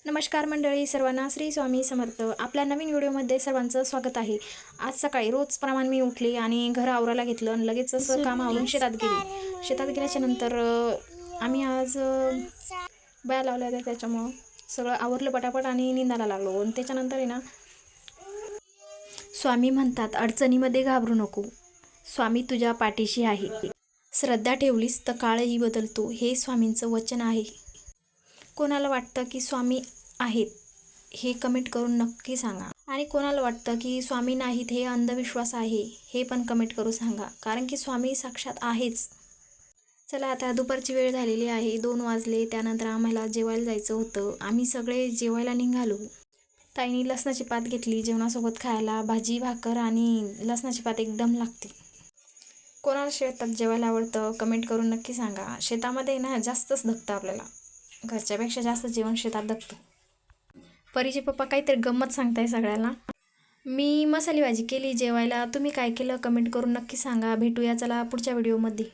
नमस्कार मंडळी, सर्वांना श्री स्वामी समर्थ. आपल्या नवीन व्हिडिओमध्ये सर्वांचं स्वागत आहे. आज सकाळी रोजप्रमाणे मी उठली आणि घर आवरायला घेतलं आणि लगेच असं काम आवरून शेतात गेली. शेतात गेल्याच्या नंतर आम्ही आज बाया लावल्या होत्या, त्याच्यामुळं सगळं आवरलं पटापट आणि निंदायला लागलो. आणि त्याच्यानंतर आहे ना, स्वामी म्हणतात अडचणीमध्ये घाबरू नको, स्वामी तुझ्या पाठीशी आहे. श्रद्धा ठेवलीस तर काळही बदलतो, हे स्वामींचं वचन आहे. कोणाला वाटतं की स्वामी आहेत हे कमेंट करून नक्की सांगा. आणि कोणाला वाटतं की स्वामी नाहीत हे अंधविश्वास आहे हे पण कमेंट करून सांगा. कारण की स्वामी साक्षात आहेच. चला, आता दुपारची वेळ झालेली आहे, 2 वाजले. त्यानंतर आम्हाला जेवायला जायचं होतं. आम्ही सगळे जेवायला निघालो. ताईंनी लसणाची पात घेतली जेवणासोबत खायला. भाजी भाकर आणि लसणाची पात एकदम लागते. कोणाला शेतात जेवायला आवडतं कमेंट करून नक्की सांगा. शेतामध्ये ना जास्तच धकतं आपल्याला, घरच्यापेक्षा जास्त जेवण शेतात धकतं. परीचे पप्पा काहीतरी गंमत सांगताय सगळ्याला. मी मसाली भाजी केली जेवायला. तुम्ही काय केलं कमेंट करून नक्की सांगा. भेटूया चला पुढच्या व्हिडिओमध्ये.